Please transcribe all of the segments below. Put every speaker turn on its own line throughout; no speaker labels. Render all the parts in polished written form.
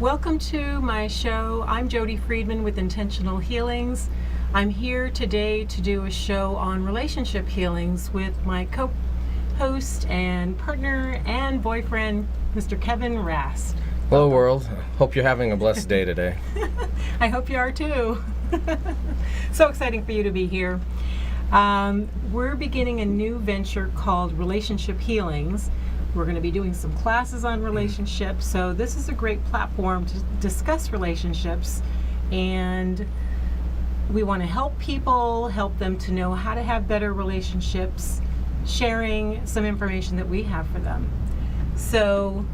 Welcome to my show. I'm Jodi Friedman with Intentional Healings. I'm here today to do a show on relationship healings with my co-host and partner and boyfriend, Mr. Kevin Rast.
Hello world. Hope you're having a blessed day today.
I hope you are too. So exciting for you to be here. We're beginning a new venture called Relationship Healings. We're going to be doing some classes on relationships, so this is a great platform to discuss relationships, and we want to help people, help them to know how to have better relationships, sharing some information that we have for them. So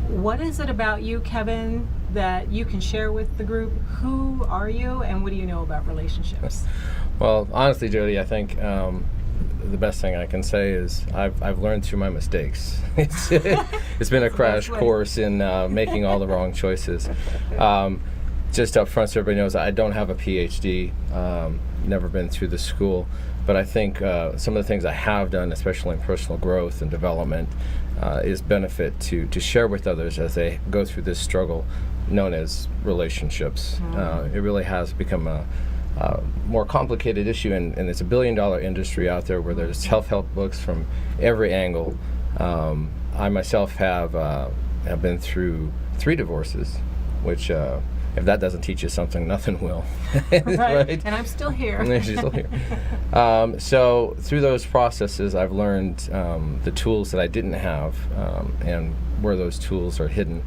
what is it about you, Kevin, that you can share with the group? Who are you, and what do you know about relationships?
Well, honestly, Jodi, I think the best thing I can say is I've learned through my mistakes. It's been a crash course in making all the wrong choices. Just up front, so everybody knows, I don't have a PhD, never been through the school, but I think some of the things I have done, especially in personal growth and development, is benefit to share with others as they go through this struggle known as relationships. It really has become a more complicated issue, and it's a billion-dollar industry out there where there's self-help books from every angle. I myself have been through 3 divorces, which if that doesn't teach you something, nothing will.
Right. And I'm still here.
And she's still here. So through those processes, I've learned the tools that I didn't have, and where those tools are hidden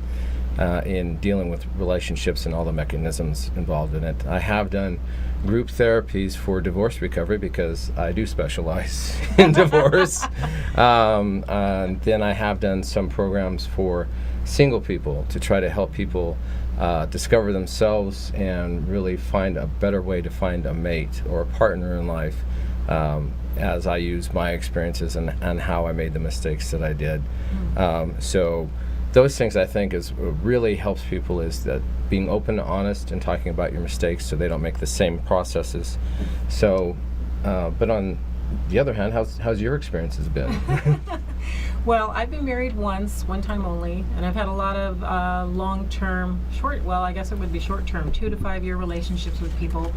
in dealing with relationships and all the mechanisms involved in it. I have done group therapies for divorce recovery because I do specialize in divorce. And then I have done some programs for single people to try to help people discover themselves and really find a better way to find a mate or a partner in life, as I use my experiences and how I made the mistakes that I did. So those things I think is really helps people, is that being open, honest, and talking about your mistakes so they don't make the same processes. So, but on the other hand, how's your experiences been?
Well, I've been married once, one time only, and I've had a lot of long-term, I guess it would be short-term, 2 to 5 year relationships with people.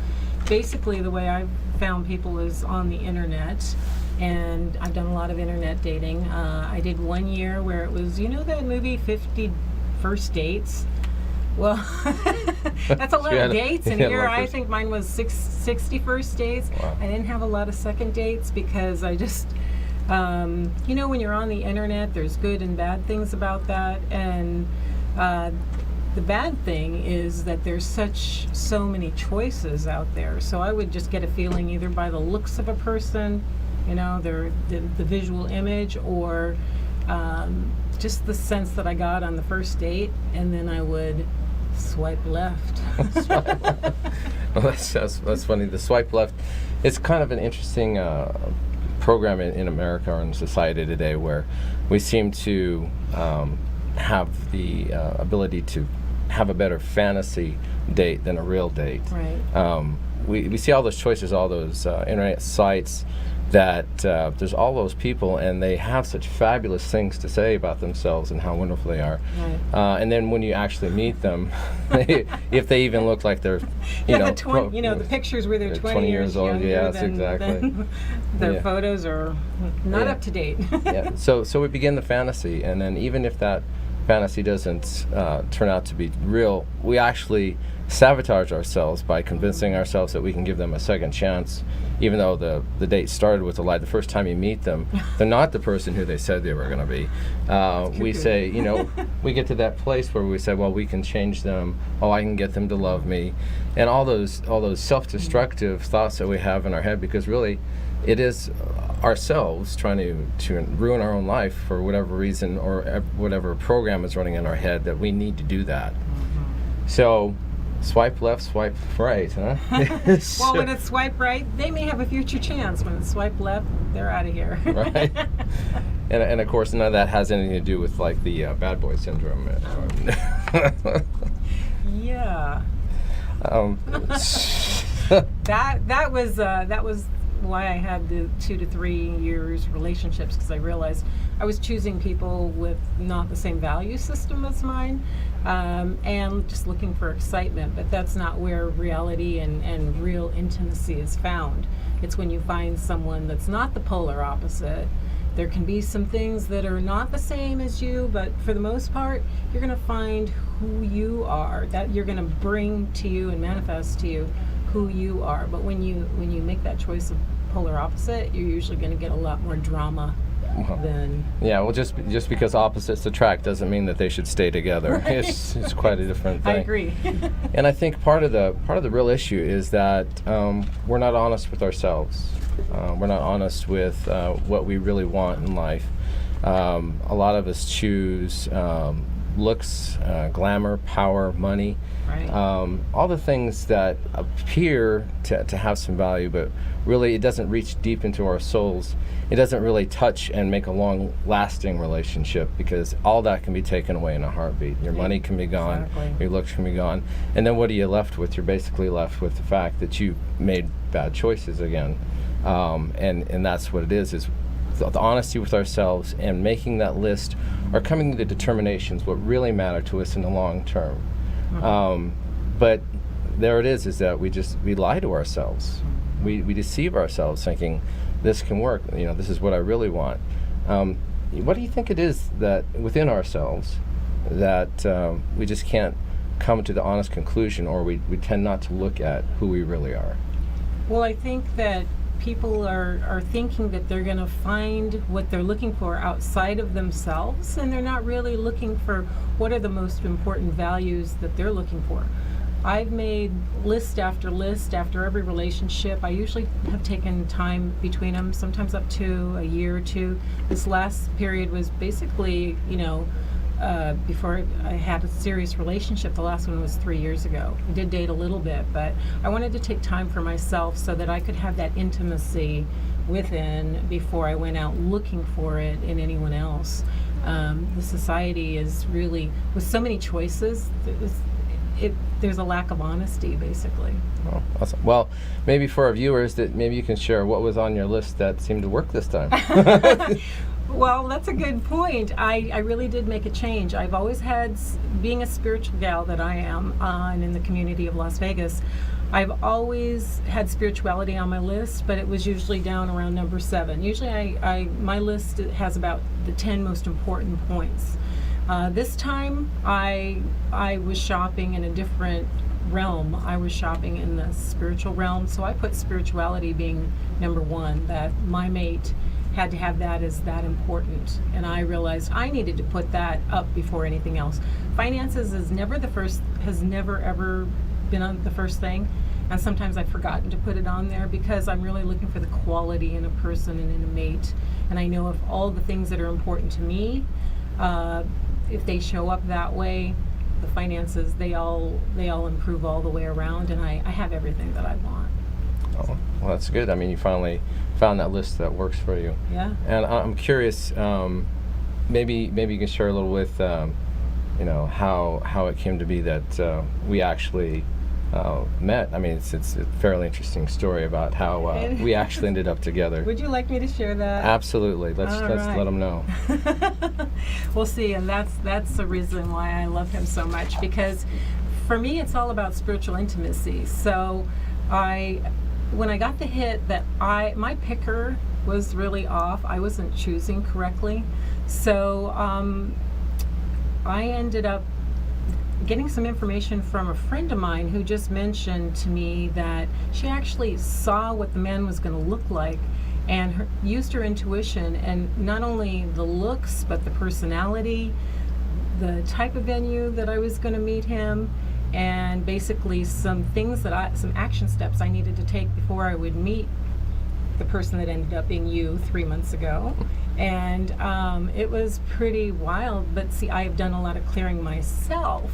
Basically, the way I've found people is on the internet, and I've done a lot of internet dating. I did 1 year where it was, you know that movie 50 First Dates? Well, that's a lot of dates, and here I think mine was 60 first dates.
Wow.
I didn't have a lot of second dates because I just, you know, when you're on the internet, there's good and bad things about that, and the bad thing is that there's so many choices out there. So I would just get a feeling either by the looks of a person, you know, the visual image, or just the sense that I got on the first date, and then I would swipe left.
Well, that's funny. The swipe left, it's kind of an interesting program in America or in society today, where we seem to have the ability to have a better fantasy date than a real date.
Right.
We see all those choices, all those internet sites, that there's all those people, and they have such fabulous things to say about themselves and how wonderful they are.
Right.
And then when you actually meet them, if they even look like they're,
the pictures where they're 20 years old.
Yes, exactly.
Their photos are not up to date.
Yeah. So we begin the fantasy, and then even if that fantasy doesn't turn out to be real, we actually sabotage ourselves by convincing ourselves that we can give them a second chance, even though the date started with a lie. The first time you meet them, they're not the person who they said they were going to be. We say, we get to that place where we say, well, we can change them. Oh, I can get them to love me, and all those self-destructive thoughts that we have in our head, because really, it is ourselves trying to ruin our own life for whatever reason, or whatever program is running in our head that we need to do that. So swipe left, swipe right, huh?
Well, when it's swipe right, they may have a future chance. When it's swipe left, they're out of here.
Right. And of course, none of that has anything to do with like the bad boy syndrome.
Yeah. That was why I had the 2 to 3 years relationships, because I realized I was choosing people with not the same value system as mine, and just looking for excitement. But that's not where reality and real intimacy is found. It's when you find someone that's not the polar opposite. There can be some things that are not the same as you, but for the most part, you're going to find who you are, that you're going to bring to you and manifest to you who you are. But when you make that choice of polar opposite, you're usually going to get a lot more drama than...
Yeah, well, just because opposites attract doesn't mean that they should stay together.
Right.
It's quite a different thing.
I agree.
And I think part of the real issue is that we're not honest with ourselves. We're not honest with what we really want in life. A lot of us choose looks, glamour, power, money,
Right.
all the things that appear to have some value, but really it doesn't reach deep into our souls. It doesn't really touch and make a long-lasting relationship, because all that can be taken away in a heartbeat. Your money can be gone,
Exactly.
your looks can be gone, and then what are you left with? You're basically left with the fact that you made bad choices again, and that's what it is the honesty with ourselves and making that list, or coming to the determinations what really matter to us in the long term. But there it is that we lie to ourselves. We deceive ourselves thinking this can work, this is what I really want. What do you think it is that within ourselves that we just can't come to the honest conclusion, or we tend not to look at who we really are?
Well, I think that people are thinking that they're going to find what they're looking for outside of themselves, and they're not really looking for what are the most important values that they're looking for. I've made list after list after every relationship. I usually have taken time between them, sometimes up to a year or two. This last period was basically, before I had a serious relationship. The last one was 3 years ago. I did date a little bit, but I wanted to take time for myself so that I could have that intimacy within before I went out looking for it in anyone else. The society is really, with so many choices, there's a lack of honesty, basically.
Oh, awesome. Well, maybe for our viewers, that maybe you can share what was on your list that seemed to work this time.
Well, that's a good point. I really did make a change. I've always had, being a spiritual gal that I am, and in the community of Las Vegas, I've always had spirituality on my list, but it was usually down around number 7. Usually my list has about the 10 most important points. This time I was shopping in a different realm. I was shopping in the spiritual realm, so I put spirituality being number 1, that my mate had to have that as that important, and I realized I needed to put that up before anything else. Finances has never ever been on the first thing, and sometimes I've forgotten to put it on there because I'm really looking for the quality in a person and in a mate, and I know if all the things that are important to me, if they show up that way, the finances, they all improve all the way around, and I have everything that I want.
Oh, well, that's good. I mean, you finally found that list that works for you.
Yeah.
And I'm curious, maybe you can share a little with, how it came to be that we actually met. I mean, it's a fairly interesting story about how we actually ended up together.
Would you like me to share that?
Absolutely. Let's let them know.
We'll see, and that's the reason why I love him so much, because for me it's all about spiritual intimacy. So when I got the hit that my picker was really off, I wasn't choosing correctly, so I ended up getting some information from a friend of mine who just mentioned to me that she actually saw what the man was going to look like and used her intuition, and not only the looks but the personality, the type of venue that I was going to meet him, and basically some action steps I needed to take before I would meet the person that ended up being you 3 months ago. And it was pretty wild, but see, I've done a lot of clearing myself,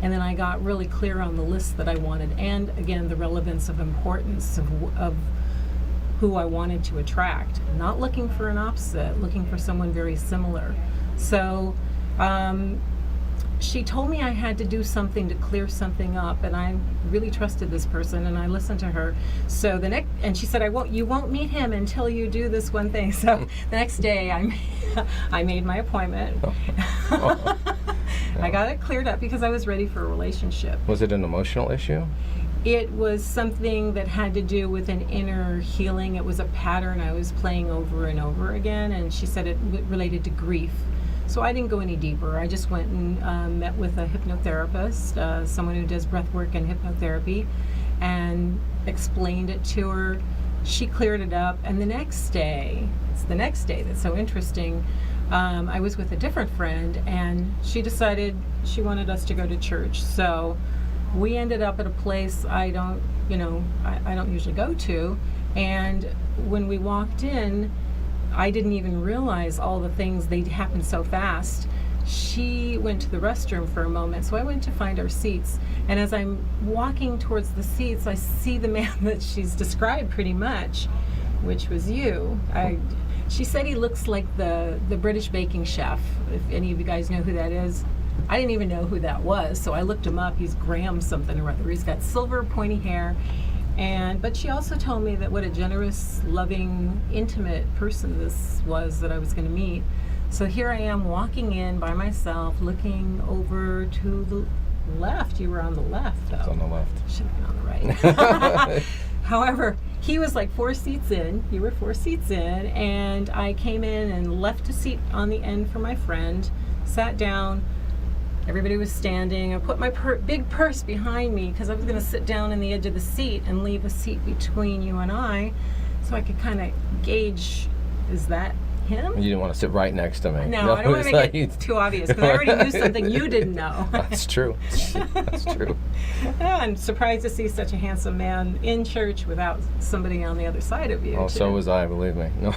and then I got really clear on the list that I wanted, and again, the relevance of importance of who I wanted to attract. Not looking for an opposite, looking for someone very similar. So she told me I had to do something to clear something up, and I really trusted this person, and I listened to her. So and she said, you won't meet him until you do this one thing. So the next day, I made my appointment. I got it cleared up because I was ready for a relationship.
Was it an emotional issue?
It was something that had to do with an inner healing. It was a pattern I was playing over and over again, and she said it related to grief. So I didn't go any deeper. I just went and met with a hypnotherapist, someone who does breath work and hypnotherapy, and explained it to her. She cleared it up, and the next day, it's the next day that's so interesting, I was with a different friend, and she decided she wanted us to go to church. So we ended up at a place I don't usually go to, and when we walked in, I didn't even realize all the things, they happened so fast. She went to the restroom for a moment, so I went to find our seats, and as I'm walking towards the seats, I see the man that she's described pretty much, which was you. She said he looks like the British baking chef, if any of you guys know who that is. I didn't even know who that was, so I looked him up. He's Graham something or other. He's got silver pointy hair. But she also told me that what a generous, loving, intimate person this was that I was going to meet. So here I am walking in by myself, looking over to the left. You were on the left, though.
It's on the left.
Should have been on the right. However, he was like 4 seats in. You were 4 seats in. And I came in and left a seat on the end for my friend, sat down. Everybody was standing. I put my big purse behind me because I was going to sit down in the edge of the seat and leave a seat between you and I so I could kind of gauge, is that him?
You didn't want to sit right next to me.
No, I don't want to make it too obvious because I already knew something you didn't know.
That's true. That's true.
I'm surprised to see such a handsome man in church without somebody on the other side of you.
Oh,
too.
so was I, believe me. No.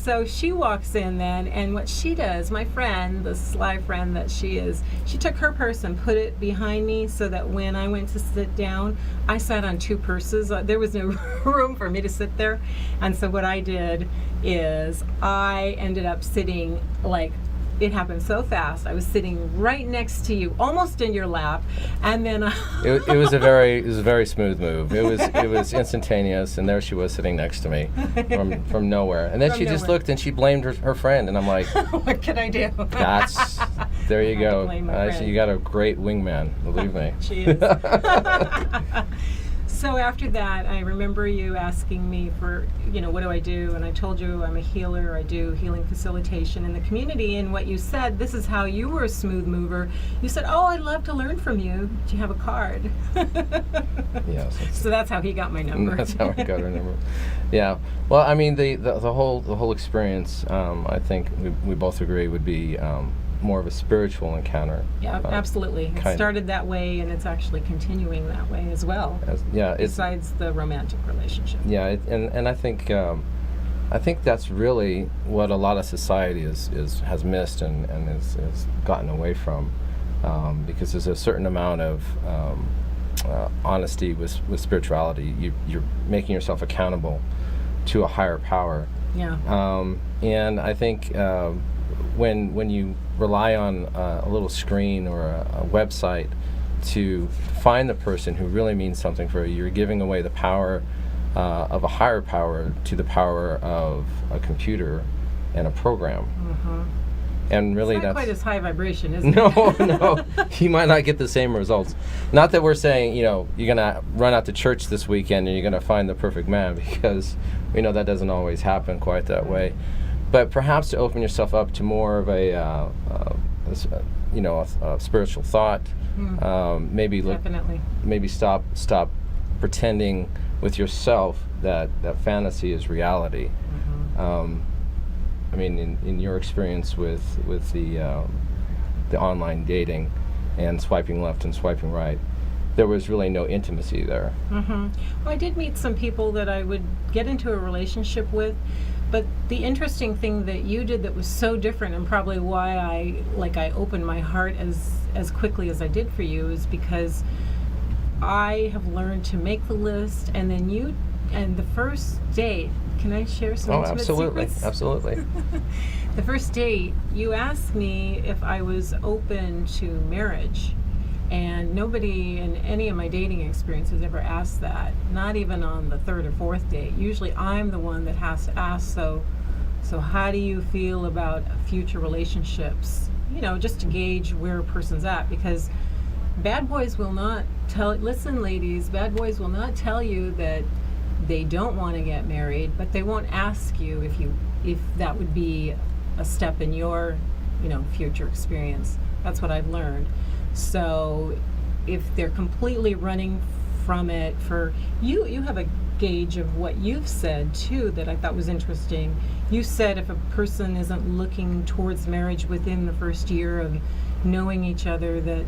So she walks in then, and what she does, my friend, the sly friend that she is, she took her purse and put it behind me so that when I went to sit down, I sat on 2 purses. There was no room for me to sit there. And so what I did is I ended up sitting like, it happened so fast. I was sitting right next to you, almost in your lap, and then
it was a very smooth move. It was instantaneous, and there she was sitting next to me from nowhere. And then she just looked and she blamed her friend, and I'm like,
what can I do?
There you go. You got a great wingman, believe me.
She is. So after that, I remember you asking me for, what do I do? And I told you I'm a healer. I do healing facilitation in the community. And what you said, this is how you were a smooth mover. You said, oh, I'd love to learn from you. Do you have a card?
Yes.
So that's how he got my number.
That's how I got her number. Yeah. Well, I mean, the whole experience, I think we both agree would be more of a spiritual encounter.
Yeah, absolutely. It started that way, and it's actually continuing that way as well. Besides the romantic relationship.
Yeah, and I think that's really what a lot of society has missed and has gotten away from, because there's a certain amount of honesty with spirituality. You're making yourself accountable to a higher power.
Yeah.
And I think when you rely on a little screen or a website to find the person who really means something for you, you're giving away the power of a higher power to the power of a computer and a program.
Mm-hmm.
And really,
it's not quite as high vibration, is it?
No, you might not get the same results. Not that we're saying, you're going to run out to church this weekend and you're going to find the perfect man, because we know that doesn't always happen quite that way. But perhaps to open yourself up to more of a spiritual thought. Maybe stop pretending with yourself that fantasy is reality. Mm-hmm. I mean, in your experience with the online dating and swiping left and swiping right, there was really no intimacy there.
Mm-hmm. Well, I did meet some people that I would get into a relationship with, but the interesting thing that you did that was so different, and probably why I opened my heart as quickly as I did for you, is because I have learned to make the list, and then you And the first date, can I share some
Oh,
intimate
absolutely,
secrets?
absolutely.
The first date, you asked me if I was open to marriage. And nobody in any of my dating experiences ever asked that, not even on the third or fourth date. Usually I'm the one that has to ask, so how do you feel about future relationships? You know, just to gauge where a person's at, because bad boys will not listen ladies, bad boys will not tell you that they don't want to get married, but they won't ask you if that would be a step in your, future experience. That's what I've learned. So if they're completely running from it, for you have a gauge of what you've said too that I thought was interesting. You said if a person isn't looking towards marriage within the first year of knowing each other, that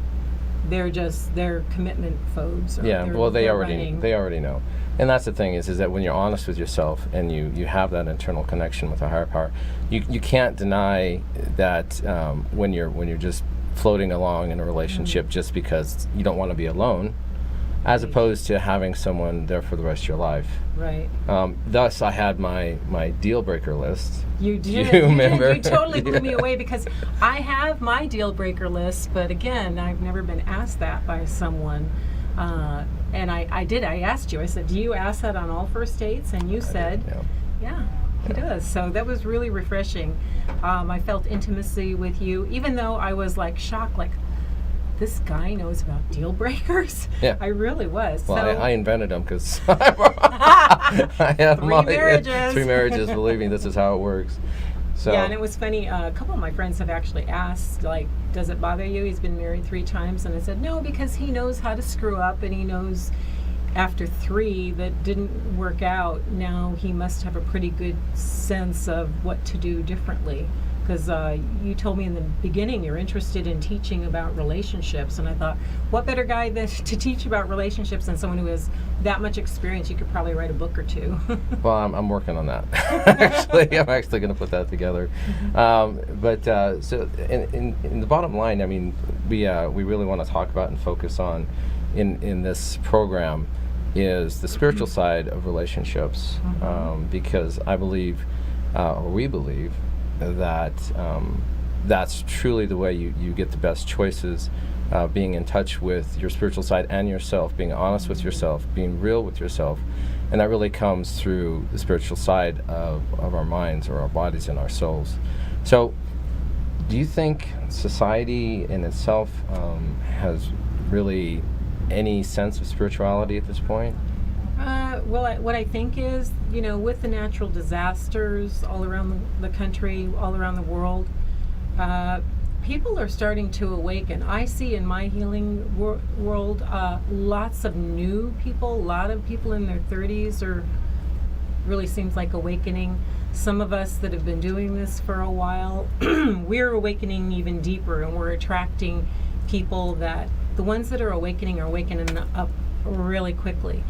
they're commitment phobes.
Yeah, well, they already know. And that's the thing is that when you're honest with yourself and you have that internal connection with a higher power, you can't deny that when you're just floating along in a relationship just because you don't want to be alone, as opposed to having someone there for the rest of your life.
Right.
Thus, I had my deal breaker list.
You did.
You remember?
You totally blew me away, because I have my deal breaker list, but again, I've never been asked that by someone. And I did. I asked you. I said, "Do you ask that on all first dates?" And you said, "Yeah, he does." So that was really refreshing. I felt intimacy with you, even though I was like shocked, like, this guy knows about deal breakers?
Yeah.
I really was.
Well,
so,
I invented them because I had
Three
three marriages. Believe me, this is how it works. So
yeah, and it was funny. A couple of my friends have actually asked, like, does it bother you? He's been married 3 times. And I said, no, because he knows how to screw up, and he knows after 3 that didn't work out, now he must have a pretty good sense of what to do differently. Because you told me in the beginning you're interested in teaching about relationships, and I thought, what better guy to teach about relationships than someone who has that much experience? You could probably write a book or 2.
Well, I'm working on that. I'm actually going to put that together. But so in the bottom line, I mean, we really want to talk about and focus on in this program is the spiritual side of relationships, because I believe, or we believe, that that's truly the way you get the best choices, being in touch with your spiritual side and yourself, being honest with yourself, being real with yourself. And that really comes through the spiritual side of our minds or our bodies and our souls. So do you think society in itself has really any sense of spirituality at this point?
Well, what I think is, with the natural disasters all around the country, all around the world, people are starting to awaken. I see in my healing world lots of new people, a lot of people in their 30s really seems like awakening. Some of us that have been doing this for a while, we're awakening even deeper, and we're attracting people that, the ones that are awakening up really quickly.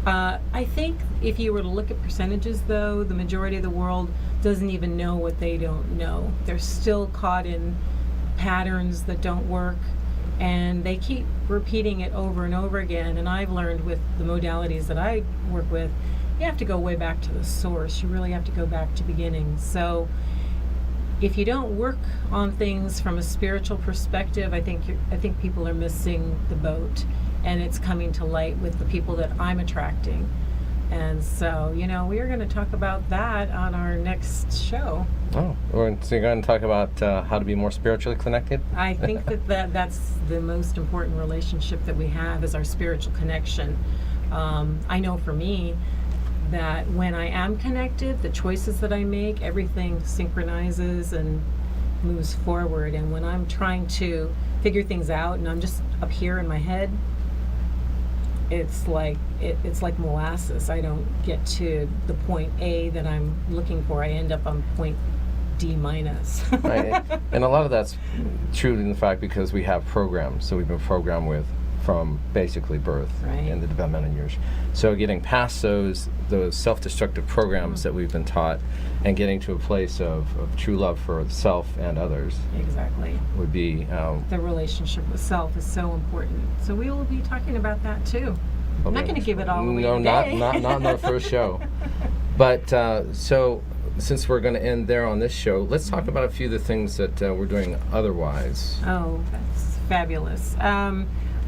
I think if you were to look at percentages, though, the majority of the world doesn't even know what they don't know. They're still caught in patterns that don't work, and they keep repeating it over and over again. And I've learned with the modalities that I work with, you have to go way back to the source. You really have to go back to beginning. So if you don't work on things from a spiritual perspective, I think people are missing the boat. And it's coming to light with the people that I'm attracting. And so, we are going to talk about that on our next show.
Oh, so you're going to talk about how to be more spiritually connected?
I think that's the most important relationship that we have, is our spiritual connection. I know for me that when I am connected, the choices that I make, everything synchronizes and moves forward. And when I'm trying to figure things out and I'm just up here in my head, it's like molasses. I don't get to the point A that I'm looking for. I end up on point D minus.
Right. And a lot of that's true in the fact because we have programs. So we've been programmed from basically birth and the developmental years. So getting past those self-destructive programs that we've been taught and getting to a place of true love for self and others.
Exactly.
Would be...
the relationship with self is so important. So we will be talking about that too. I'm not going to give it all away
No,
today.
not on our first show. But so since we're going to end there on this show, let's talk about a few of the things that we're doing otherwise.
Oh, that's fabulous.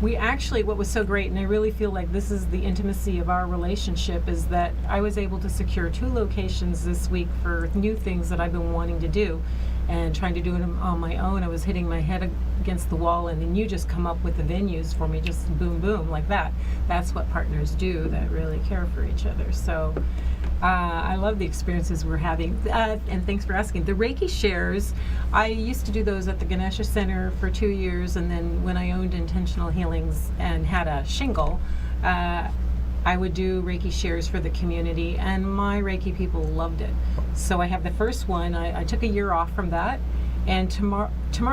We actually, what was so great, and I really feel like this is the intimacy of our relationship, is that I was able to secure 2 locations this week for new things that I've been wanting to do and trying to do it on my own. I was hitting my head against the wall, and then you just come up with the venues for me, just boom, boom, like that. That's what partners do that really care for each other. So I love the experiences we're having. And thanks for asking. The Reiki shares, I used to do those at the Ganesha Center for 2 years, and then when I owned Intentional Healings and had a shingle, I would do Reiki shares for the community, and my Reiki people loved it. So I have the first one. I took a year off from that, and tomorrow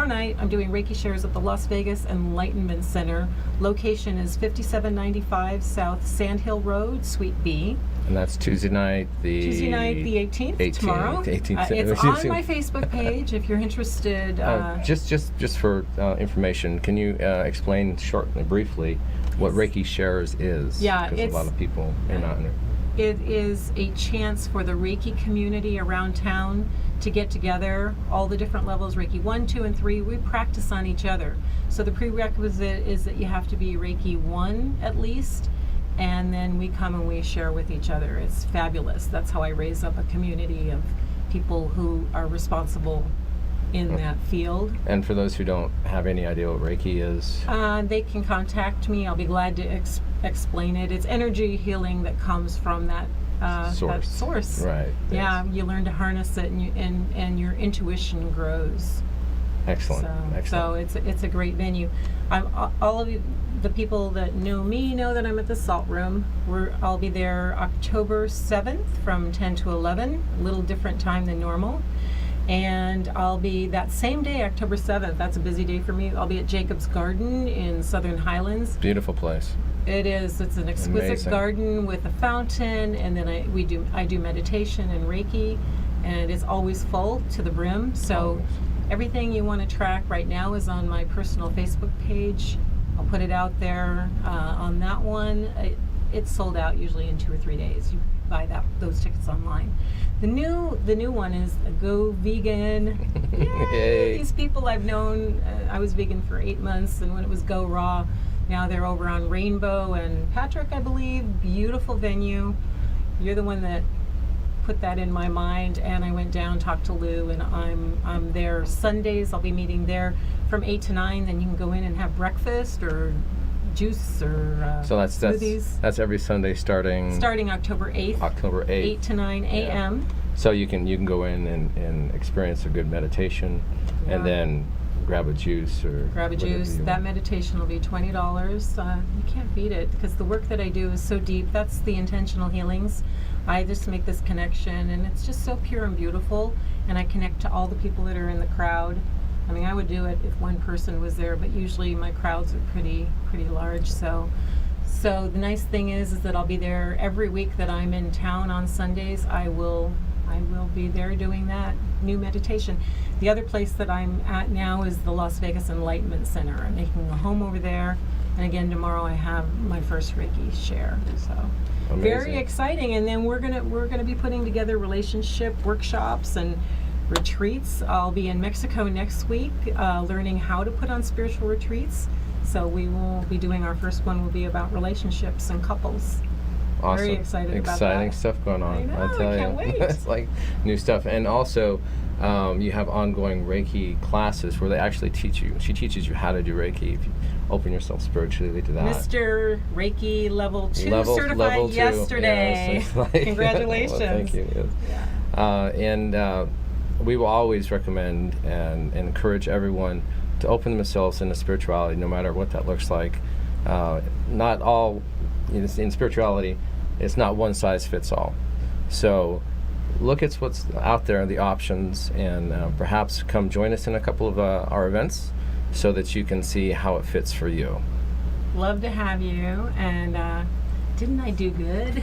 night I'm doing Reiki shares at the Las Vegas Enlightenment Center. Location is 5795 South Sand Hill Road, Suite B.
And that's Tuesday night, the
18th, tomorrow.
18th.
It's on my Facebook page if you're interested.
Just for information, can you explain shortly, briefly, what Reiki Shares is?
Yeah,
because a lot of people may not know.
It is a chance for the Reiki community around town to get together, all the different levels, Reiki 1, 2, and 3. We practice on each other. So the prerequisite is that you have to be Reiki 1 at least, and then we come and we share with each other. It's fabulous. That's how I raise up a community of people who are responsible in that field.
And for those who don't have any idea what Reiki is,
they can contact me. I'll be glad to explain it. It's energy healing that comes from that source.
Right.
Yeah,
yes.
you learn to harness it, and your intuition grows.
Excellent.
So it's a great venue. All of the people that know me know that I'm at the Salt Room. I'll be there October 7th from 10 to 11, a little different time than normal. And I'll be that same day, October 7th. That's a busy day for me. I'll be at Jacob's Garden in Southern Highlands.
Beautiful place.
It is. It's an exquisite
Amazing.
Garden with a fountain, and then I do meditation and Reiki, and it's always full to the brim. So
Always.
Everything you want to track right now is on my personal Facebook page. I'll put it out there on that one. It's sold out usually in 2 or 3 days. You buy those tickets online. The new one is Go Vegan. Yay! These people I've known. I was vegan for 8 months, and when it was Go Raw, now they're over on Rainbow and Patrick, I believe. Beautiful venue. You're the one that put that in my mind, and I went down, talked to Lou, and I'm there Sundays. I'll be meeting there from 8 to 9. Then you can go in and have breakfast or juice or
so that's
smoothies.
That's every Sunday starting
October 8th.
October 8th.
8 to 9 a.m.
So you can go in and experience a good meditation,
Yeah.
and then grab a juice or
Grab a
whatever
juice.
you
That
want.
meditation will be $20. You can't beat it because the work that I do is so deep. That's the intentional healings. I just make this connection, and it's just so pure and beautiful. And I connect to all the people that are in the crowd. I mean, I would do it if one person was there, but usually my crowds are pretty large. So the nice thing is that I'll be there every week that I'm in town on Sundays. I will be there doing that new meditation. The other place that I'm at now is the Las Vegas Enlightenment Center. I'm making a home over there, and again tomorrow I have my first Reiki share. So
Amazing.
very exciting. And then we're gonna be putting together relationship workshops and retreats. I'll be in Mexico next week, learning how to put on spiritual retreats. So we will be doing our first one. Will be about relationships and couples.
Awesome.
Very excited about
Exciting
that.
stuff going on.
I know,
I'll tell
I
you.
can't wait.
It's like new stuff. And also, you have ongoing Reiki classes where they actually teach you. She teaches you how to do Reiki. If you open yourself spiritually to that.
Mr. Reiki Level 2 certified
level 2.
yesterday.
Yes, it's like-
Congratulations.
Well, thank you. Yes.
Yeah.
And we will always recommend and encourage everyone to open themselves into spirituality, no matter what that looks like. Not all, in spirituality, it's not one size fits all. So look at what's out there, the options, and perhaps come join us in a couple of our events so that you can see how it fits for you.
Love to have you. And didn't I do good?